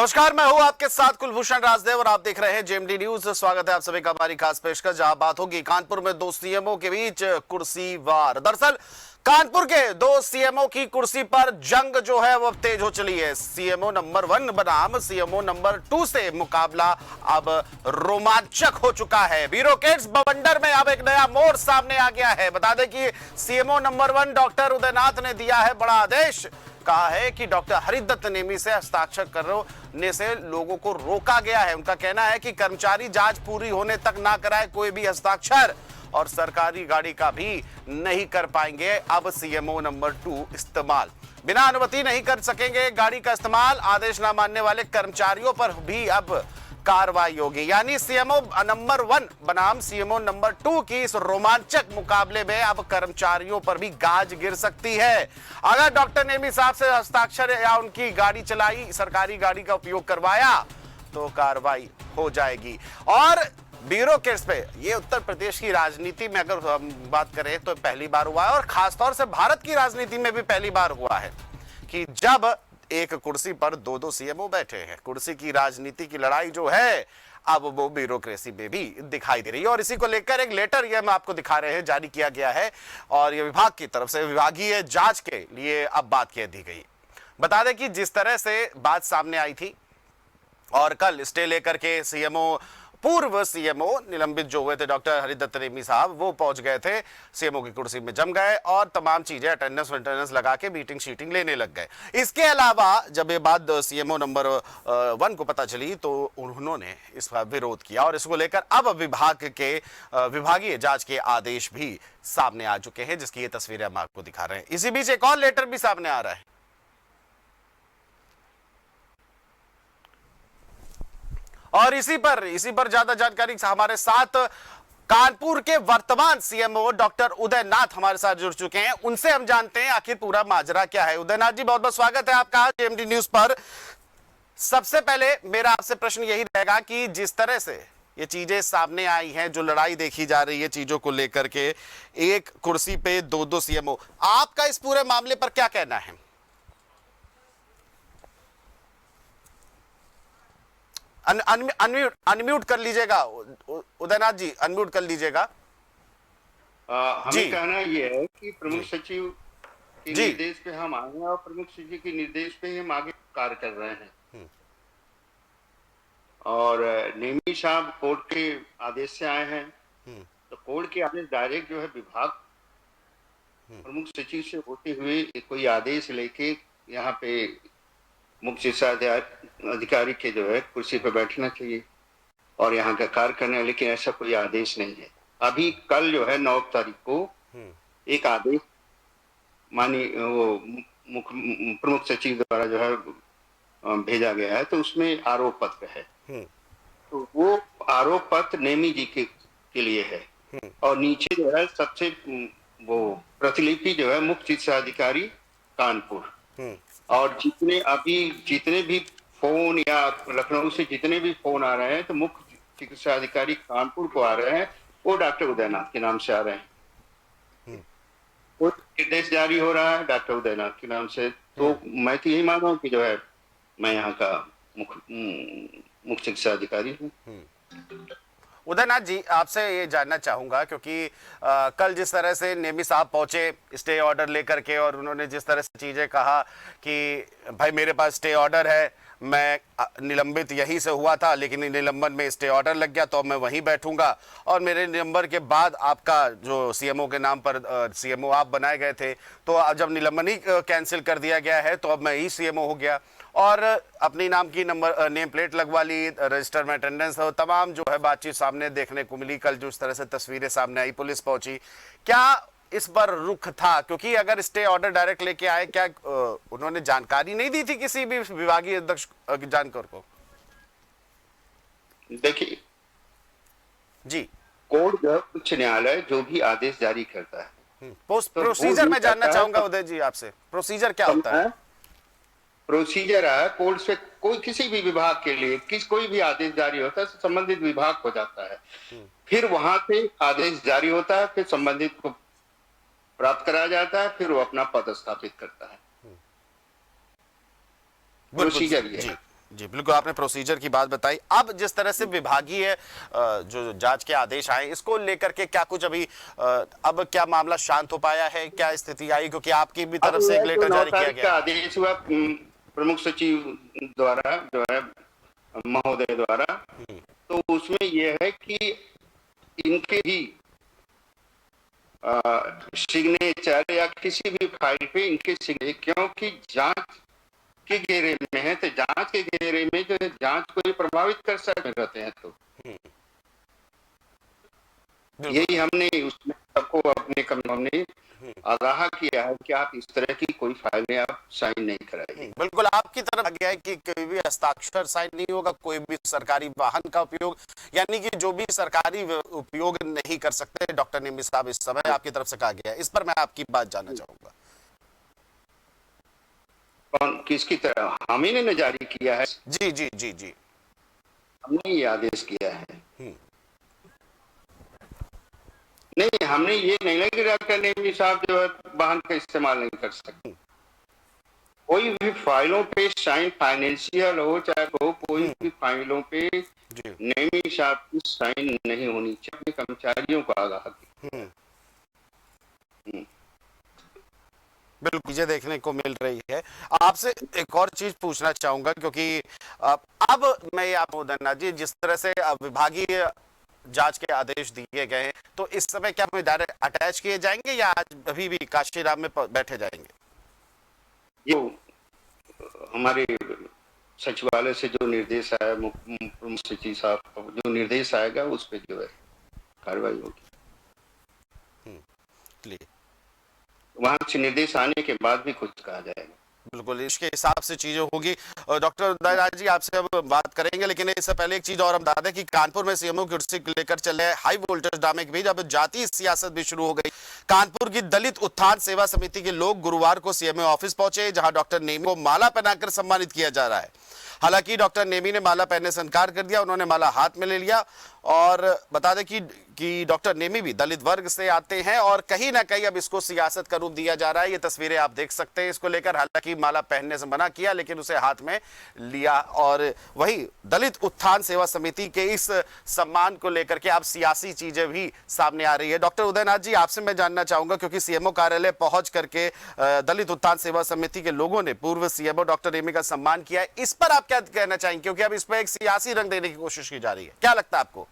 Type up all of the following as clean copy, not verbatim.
नमस्कार, मैं हूं आपके साथ कुलभूषण राजदेव और आप देख रहे हैं जेएमडी न्यूज। स्वागत है आप सभी का हमारी खास पेशकश, जहां बात होगी कानपुर में दो सीएमओ के बीच कुर्सी वार। दरअसल कानपुर के दो सीएमओ की कुर्सी पर जंग जो है वो तेज हो चली है। सीएमओ नंबर 1 बनाम सीएमओ नंबर 2 से मुकाबला अब रोमांचक हो चुका है। ब्यूरोक्रेट्स बवंडर में अब एक नया मोड़ सामने आ गया है। बता दें कि सीएमओ नंबर 1 डॉक्टर उदयनाथ ने दिया है बड़ा आदेश। कहा है कि डॉक्टर हरिदत्त नेमी से हस्ताक्षर करने से लोगों को रोका गया है। उनका कहना है कि कर्मचारी जांच पूरी होने तक ना कराए कोई भी हस्ताक्षर, और सरकारी गाड़ी का भी नहीं कर पाएंगे अब सीएमओ नंबर 2 इस्तेमाल। बिना अनुमति नहीं कर सकेंगे गाड़ी का इस्तेमाल। आदेश ना मानने वाले कर्मचारियों पर भी अब कार्रवाई होगी। यानी सीएमओ नंबर 1 बनाम सीएमओ नंबर 2 की इस रोमांचक मुकाबले में अब कर्मचारियों पर भी गाज गिर सकती है। अगर डॉक्टर नेमी साहब से हस्ताक्षर या उनकी गाड़ी चलाई, सरकारी गाड़ी का उपयोग करवाया, तो कार्रवाई हो जाएगी। और ब्यूरोक्रेट्स पे ये उत्तर प्रदेश की राजनीति में अगर हम बात करें तो पहली बार हुआ है, और खासतौर से भारत की राजनीति में भी पहली बार हुआ है कि जब एक कुर्सी पर दो सीएमओ बैठे हैं। कुर्सी की राजनीति की लड़ाई जो है अब वो ब्यूरोक्रेसी में भी दिखाई दे रही है, और इसी को लेकर एक लेटर ये हम आपको दिखा रहे हैं जारी किया गया है, और ये विभाग की तरफ से विभागीय जांच के लिए अब बात कह दी गई। बता दें कि जिस तरह से बात सामने आई थी और कल स्टे लेकर के सीएमओ पूर्व सीएमओ निलंबित जो हुए थे डॉक्टर हरिदत्त नेमी साहब, वो पहुंच गए थे सीएमओ की कुर्सी में, जम गए और तमाम चीजें अटेंडेंस लगा के मीटिंग शीटिंग लेने लग गए। इसके अलावा जब ये बात सीएमओ नंबर 1 को पता चली तो उन्होंने इसका विरोध किया, और इसको लेकर अब विभाग के विभागीय जांच के आदेश भी सामने आ चुके हैं, जिसकी ये तस्वीरें हम आपको दिखा रहे हैं। इसी बीच एक और लेटर भी सामने आ रहा है। और इसी पर ज्यादा जानकारी हमारे साथ कानपुर के वर्तमान सीएमओ डॉक्टर उदयनाथ हमारे साथ जुड़ चुके हैं। उनसे हम जानते हैं आखिर पूरा माजरा क्या है। उदयनाथ जी, बहुत बहुत स्वागत है आपका जेएमडी न्यूज पर। सबसे पहले मेरा आपसे प्रश्न यही रहेगा कि जिस तरह से ये चीजें सामने आई हैं, जो लड़ाई देखी जा रही है चीजों को लेकर के, एक कुर्सी पे दो सीएमओ, आपका इस पूरे मामले पर क्या कहना है? अनम्यूट कर लीजिएगा उदयनाथ जी, अनम्यूट कर लीजिएगा। हमें कहना यह है कि प्रमुख सचिव के निर्देश पे हम आए हैं, और प्रमुख सचिव के निर्देश पे हम आगे कार्य कर रहे हैं। और नेमी साहब कोर्ट के आदेश से आए हैं, तो कोर्ट के आदेश डायरेक्ट जो है विभाग प्रमुख सचिव से होते हुए कोई आदेश लेके यहाँ पे मुख्य शिक्षा अधिकारी के जो है कुर्सी पर बैठना चाहिए और यहाँ का कार्य करना है, लेकिन ऐसा कोई आदेश नहीं है। अभी कल जो है 9 तारीख को एक आदेश मानी वो प्रमुख सचिव द्वारा जो है भेजा गया है, तो उसमें आरोप पत्र है। तो वो आरोप पत्र नेमी जी के लिए है, और नीचे जो है सबसे वो प्रतिलिपि जो है मुख्य शिक्षा अधिकारी कानपुर, और जितने भी फोन या लखनऊ से जितने भी फोन आ रहे हैं तो मुख्य चिकित्सा अधिकारी कानपुर को आ रहे हैं, वो डॉक्टर उदयनाथ के नाम से आ रहे हैं। वो निर्देश जारी हो रहा है डॉक्टर उदयनाथ के नाम से। तो मैं तो यही मान रहा हूँ कि जो है मैं यहाँ का मुख्य चिकित्सा अधिकारी हूँ। उदयनाथ जी, आपसे ये जानना चाहूंगा क्योंकि कल जिस तरह से नेमी साहब पहुंचे स्टे ऑर्डर लेकर के, और उन्होंने जिस तरह से चीजें कहा कि भाई मेरे पास स्टे ऑर्डर है, मैं निलंबित यहीं से हुआ था, लेकिन निलंबन में स्टे ऑर्डर लग गया तो अब मैं वहीं बैठूंगा, और मेरे निलंबन के बाद आपका जो सीएमओ के नाम पर सीएमओ आप बनाए गए थे, तो जब निलंबन ही कैंसिल कर दिया गया है तो अब मैं ही सीएमओ हो गया, और अपनी नाम की नेम प्लेट लगवा ली, रजिस्टर में अटेंडेंस हो, तमाम जो है बातचीत सामने देखने को मिली। कल जो इस तरह से तस्वीरें सामने आई, पुलिस पहुंची, क्या इस पर रुख था? क्योंकि अगर स्टे ऑर्डर डायरेक्ट लेके आए, क्या उन्होंने जानकारी नहीं दी थी किसी भी विभागीय अध्यक्ष जानकार को? देखिए जी, कोर्ट उच्च न्यायालय जो भी आदेश जारी करता है, प्रोसीजर मैं जानना चाहूंगा उदय जी आपसे, प्रोसीजर क्या होता है? प्रोसीजर है कोर्ट से कोई किसी भी विभाग के लिए कोई भी आदेश जारी होता है तो संबंधित विभाग हो जाता है, फिर वहां से आदेश जारी होता है, फिर संबंधित को प्राप्त कराया जाता है, फिर वो अपना पद स्थापित करता है। प्रोसीजर ये है। जी बिल्कुल, आपने प्रोसीजर की बात बताई। अब जिस तरह से विभागीय जो जांच के आदेश आए, इसको लेकर के क्या कुछ अभी अब क्या मामला शांत हो पाया है, क्या स्थिति आई, क्योंकि आपकी भी अब तरफ से एक यह जो लेटर 9 जारी किया तारीख गया का है। आदेश हुआ प्रमुख सचिव द्वारा जो है महोदय द्वारा, तो उसमें यह है कि इनके भी सिग्नेचर या किसी भी फाइल पे इनके सिग्नेचर, क्योंकि जांच के घेरे में है, तो जांच के घेरे में जो है जांच को प्रभावित कर सकते रहते हैं। तो बिल्कुल यही हमने उसमें सबको अपने हमने आगाह किया है कि आप इस तरह की कोई फाइल में आप साइन नहीं कराइए। बिल्कुल, आपकी तरफ आ गया है कि कोई भी हस्ताक्षर साइन नहीं होगा, कोई भी सरकारी वाहन का उपयोग, यानी कि जो भी सरकारी उपयोग नहीं कर सकते डॉक्टर नेमी साहब इस समय आपकी तरफ से कहा गया है। इस पर मैं आपकी बात जानना चाहूंगा। कौन किसकी तरह? हम ही ने जारी किया है, जी जी जी जी, हमने ये आदेश किया है। नहीं, हमने ये नहीं लगा कि डॉक्टर नेमी साहब जो है वाहन का इस्तेमाल नहीं कर सकते। कोई भी फाइलों पे साइन, फाइनेंशियल हो चाहे हो, कोई भी फाइलों पे जी नेमी साहब की साइन नहीं होनी चाहिए। अपने कर्मचारियों को आगाह किया। बिल्कुल चीजें देखने को मिल रही है। आपसे एक और चीज पूछना चाहूंगा, क्योंकि अब मैं आप उदयनाथ जी, जिस तरह से विभागीय जांच के आदेश दिए गए हैं, तो इस समय क्या वे डायरेक्ट अटैच किए जाएंगे या आज अभी भी काशीराम में बैठे जाएंगे? जो हमारे सचिवालय से जो निर्देश आया, प्रमुख सचिव साहब जो निर्देश आएगा उस पर जो है कार्रवाई होगी। वहां से निर्देश आने के बाद भी कुछ कहा जाएगा। बिल्कुल, इसके हिसाब से चीजें होगी। डॉक्टर उदयनाथ जी, आपसे अब बात करेंगे, लेकिन इससे पहले एक चीज और हम बता दें कि कानपुर में सीएमओ की कुर्सी को लेकर चल रहे हाई वोल्टेज ड्रामे के बीच अब जातीय सियासत भी शुरू हो गई। कानपुर की दलित उत्थान सेवा समिति के लोग गुरुवार को सीएमओ ऑफिस पहुंचे, जहां डॉक्टर नेमी को माला पहनाकर सम्मानित किया जा रहा है। हालांकि डॉक्टर नेमी ने माला पहनने से इनकार कर दिया, उन्होंने माला हाथ में ले लिया। और बता दें कि डॉक्टर नेमी भी दलित वर्ग से आते हैं और कहीं ना कहीं अब इसको सियासत का रूप दिया जा रहा है। ये तस्वीरें आप देख सकते हैं इसको लेकर। हालांकि माला पहनने से मना किया, लेकिन उसे हाथ में लिया। और वही दलित उत्थान सेवा समिति के इस सम्मान को लेकर के अब सियासी चीजें भी सामने आ रही है। डॉक्टर उदयनाथ जी, आपसे मैं जानना चाहूंगा, क्योंकि सीएमओ कार्यालय पहुंच करके दलित उत्थान सेवा समिति के लोगों ने पूर्व सीएमओ डॉक्टर नेमी का सम्मान किया है। इस पर आप क्या कहना चाहेंगे, क्योंकि अब इस पर एक सियासी रंग देने की कोशिश की जा रही है, क्या लगता है आपको?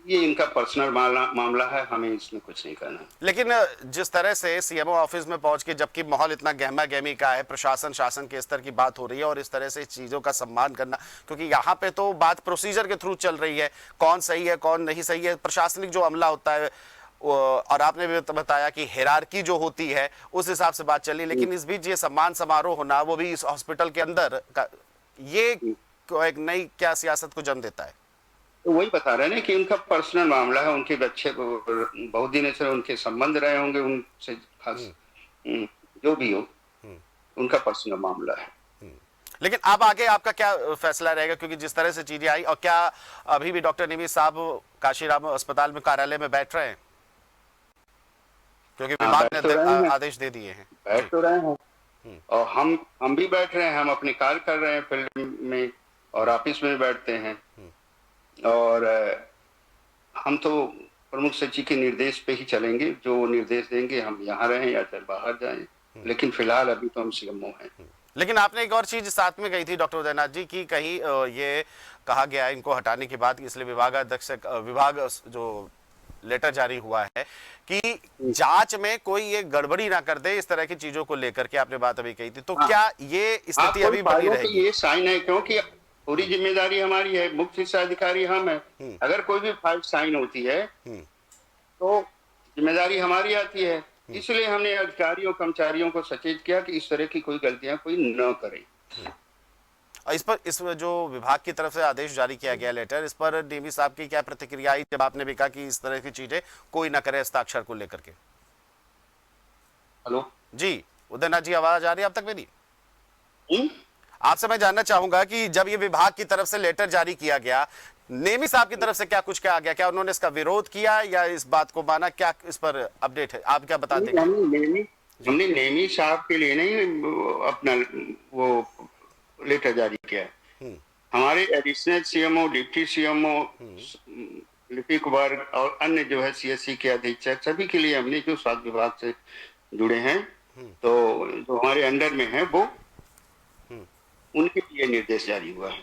ये इनका पर्सनल मामला है, हमें इसमें कुछ नहीं करना। लेकिन जिस तरह से सीएमओ ऑफिस में पहुंच के, जबकि माहौल इतना गहमा गहमी का है, प्रशासन शासन के स्तर की बात हो रही है, और इस तरह से चीजों का सम्मान करना, क्योंकि यहाँ पे तो बात प्रोसीजर के थ्रू चल रही है, कौन सही है कौन नहीं सही है, प्रशासनिक जो अमला होता है, और आपने भी बताया कि हिरार्की जो होती है उस हिसाब से बात चली। लेकिन इस बीच ये सम्मान समारोह होना, वो भी इस हॉस्पिटल के अंदर का, ये एक नई क्या सियासत को जन्म देता है? तो वही बता रहे हैं कि उनका पर्सनल मामला है। उनके बच्चे बहुत दिनों से उनके संबंध रहे होंगे उनसे, खास जो भी हो, उनका पर्सनल मामला है। लेकिन अब आगे आपका क्या फैसला रहेगा, क्योंकि जिस तरह से चीजें आई, और क्या अभी भी डॉक्टर नेमी साहब काशीराम अस्पताल में कार्यालय में बैठ रहे हैं, क्योंकि विभाग ने आदेश दे दिए हैं? बैठ तो रहे हैं, और हम भी बैठ रहे हैं। हम अपने कार्य कर रहे हैं फील्ड में और ऑफिस में बैठते हैं, और हम तो प्रमुख सचिव के निर्देश पे ही चलेंगे। जो निर्देश देंगे, हम यहाँ रहें या चाहे बाहर जाएं, लेकिन फिलहाल अभी तो हम सीएमओ हैं। लेकिन आपने एक और चीज साथ में कही थी डॉक्टर उदयनाथ जी की, कहीं ये कहा गया है इनको हटाने की बात, इसलिए विभाग जो लेटर जारी हुआ है कि जांच में कोई ये गड़बड़ी ना कर दे, इस तरह की चीजों को लेकर के आपने बात अभी कही थी। तो क्या ये स्थिति अभी बनी रहेगी? ये साइन है, क्योंकि पूरी जिम्मेदारी हमारी है, मुख्य शिक्षा अधिकारी हम है। अगर कोई भी फाइल साइन होती है तो जिम्मेदारी हमारी आती है। इसलिए हमने अधिकारियों कर्मचारियों को सचेत किया कि इस तरह की कोई गलतियां कोई न करें। इस जो विभाग की तरफ से आदेश जारी किया गया लेटर, इस पर नेमी साहब की क्या प्रतिक्रिया आई जब आपने भी कहा कि इस तरह की चीजें कोई ना करे हस्ताक्षर को लेकर के? हेलो जी उदयनाथ जी, आवाज आ रही है अब तक मेरी? आपसे मैं जानना चाहूंगा कि जब ये विभाग की तरफ से लेटर जारी किया गया, नेमी साहब की तरफ से क्या कुछ कहा गया? क्या उन्होंने इसका विरोध किया या इस बात को माना? क्या इस पर अपडेट है, आप क्या बता देंगे? हमने नेमी साहब के लिए नहीं अपना वो लेटर जारी किया है। हमारे एडिशनल सीएमओ, डिप्टी सीएमओ, लिपिक वर्ग और अन्य जो है सीएससी के अधीक्षक, सभी के लिए हमने जो स्वास्थ्य विभाग से जुड़े हैं, तो जो हमारे अंडर में है वो उनके लिए निर्देश जारी हुआ है।